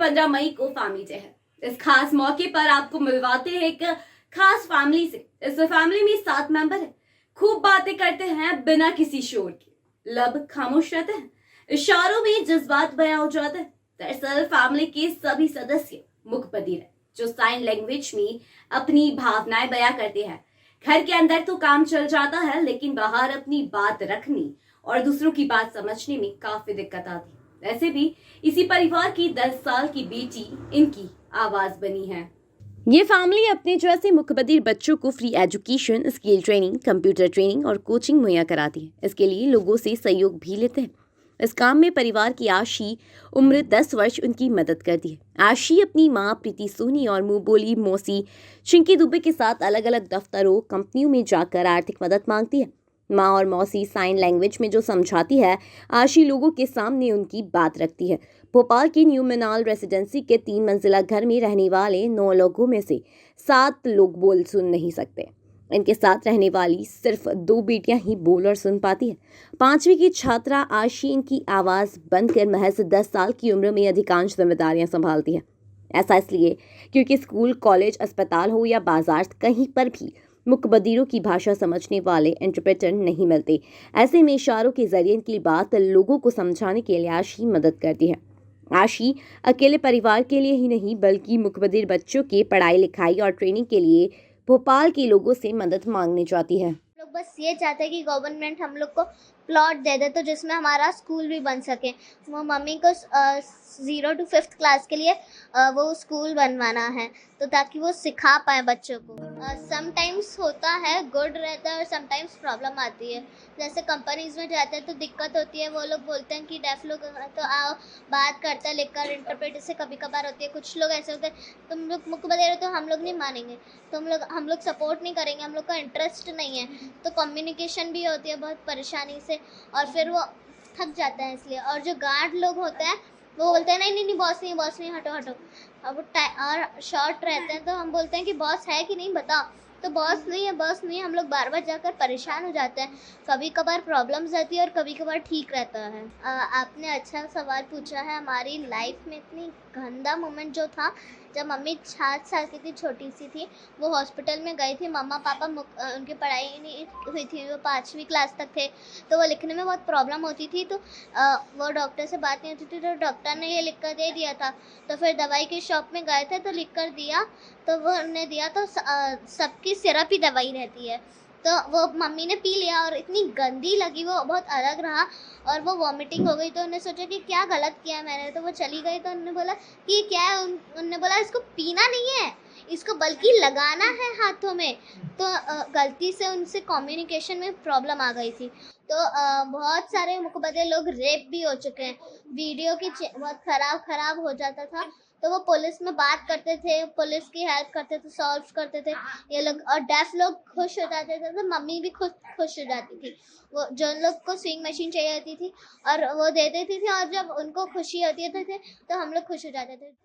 15 मई को family day है। इस खास मौके पर आपको मिलवाते हैं एक खास फैमिली से। इस फैमिली में 7 मेंबर है। खूब बातें करते हैं बिना किसी शोर के। लब खामोश रहते हैं, इशारों में जज्बात बयां हो जाते हैं। दरअसल फैमिली के सभी सदस्य मुखबधिर है, जो साइन लैंग्वेज में अपनी भावनाएं बयां करते हैं। घर के अंदर तो काम चल जाता है, लेकिन बाहर अपनी बात रखनी और दूसरों की बात समझने में काफी दिक्कत आती है। ऐसे भी इसी परिवार की 10 साल की बेटी इनकी आवाज बनी है। ये फैमिली अपने जैसे मुखबधिर बच्चों को free education, skill training, computer training और कोचिंग मुहैया कराती है। इसके लिए लोगों से सहयोग भी लेते हैं। इस काम में परिवार की आशी उम्र 10 वर्ष उनकी मदद करती है। आशी अपनी माँ प्रीति सोनी और मुंह बोली मौसी चिंकी दुबे के साथ अलग अलग दफ्तरों, कंपनियों में जाकर आर्थिक मदद मांगती है। माँ और मौसी साइन लैंग्वेज में जो समझाती है, आशी लोगों के सामने उनकी बात रखती है। भोपाल की न्यू मिनाल रेसिडेंसी के 3 मंजिला घर में रहने वाले 9 लोगों में से 7 लोग बोल सुन नहीं सकते। इनके साथ रहने वाली सिर्फ 2 बेटियां ही बोल और सुन पाती है। 5वीं की छात्रा आशी इनकी आवाज बनकर महज 10 साल की उम्र में अधिकांश जिम्मेदारियां संभालती है। ऐसा इसलिए क्योंकि स्कूल, कॉलेज, अस्पताल हो या बाजार, कहीं पर भी मुखबधिरों की भाषा समझने वाले इंटरप्रेटर नहीं मिलते। ऐसे में इशारों के जरिए इनकी बात लोगों को समझाने के लिए आशी मदद करती है। आशी अकेले परिवार के लिए ही नहीं, बल्कि मुखबधिर बच्चों के पढ़ाई लिखाई और ट्रेनिंग के लिए भोपाल के लोगों से मदद मांगने जाती है। लोग बस ये चाहते हैं कि गवर्नमेंट हम लोग को प्लॉट दे दे, तो जिसमें हमारा स्कूल भी बन सके। वो मम्मी को 0 to 5th क्लास के लिए वो स्कूल बनवाना है, तो ताकि वो सिखा पाए बच्चों को। समटाइम्स होता है, गुड रहता है, और समटाइम्स प्रॉब्लम आती है। जैसे कंपनीज में जाते हैं तो दिक्कत होती है। वो लोग बोलते हैं कि डेफ लोग तो आओ बात करते हैं लिखकर, इंटरप्रेट से कभी कभार होती है। कुछ लोग ऐसे होते हैं, तुम लोग मुखबधिर हो तो हम लोग नहीं मानेंगे, हम लोग सपोर्ट नहीं करेंगे, हम लोग का इंटरेस्ट नहीं है। तो कम्युनिकेशन भी होती है बहुत परेशानी से, और फिर वो थक जाते हैं इसलिए। और जो गार्ड लोग होते हैं वो बोलते हैं नहीं नहीं नहीं, बॉस नहीं, हटो हटो। अब और शॉर्ट रहते हैं, तो हम बोलते हैं कि बॉस है कि नहीं बताओ, तो बॉस नहीं है, हम लोग बार बार जाकर परेशान हो जाते हैं। कभी कभार प्रॉब्लम्स आती है और कभी कभार ठीक रहता है। आपने अच्छा सवाल पूछा है। हमारी लाइफ में इतनी गंदा मोमेंट जो था, जब मम्मी 7 साल की थी, छोटी सी थी, वो हॉस्पिटल में गई थी। मम्मा पापा उनकी पढ़ाई नहीं हुई थी, वो 5वीं क्लास तक थे, तो वो लिखने में बहुत प्रॉब्लम होती थी। तो वो डॉक्टर से बात नहीं होती थी, तो डॉक्टर ने ये लिख कर दे दिया था। तो फिर दवाई की शॉप में गए थे, तो लिख कर दिया, तो वो उन्होंने दिया, तो सबकी सिरप ही दवाई रहती है। तो वो मम्मी ने पी लिया और इतनी गंदी लगी, वो बहुत अलग रहा, और वो वॉमिटिंग हो गई। तो उन्होंने सोचा कि क्या गलत किया मैंने, तो वो चली गई। तो उन्होंने बोला कि क्या है, उन्होंने बोला इसको पीना नहीं है, इसको बल्कि लगाना है हाथों में। तो गलती से उनसे कम्युनिकेशन में प्रॉब्लम आ गई थी। तो बहुत सारे मुखबधिर लोग रेप भी हो चुके हैं। वीडियो की बहुत खराब हो जाता था, तो वो पुलिस में बात करते थे, पुलिस की हेल्प करते थे, सॉल्व करते थे ये लोग। और डेफ लोग खुश हो जाते थे, तो मम्मी भी खुश हो जाती थी। वो जो लोग को स्विंग मशीन चाहिए होती थी और वो दे देती थी, और जब उनको खुशी होती थी तो हम लोग खुश हो जाते थे।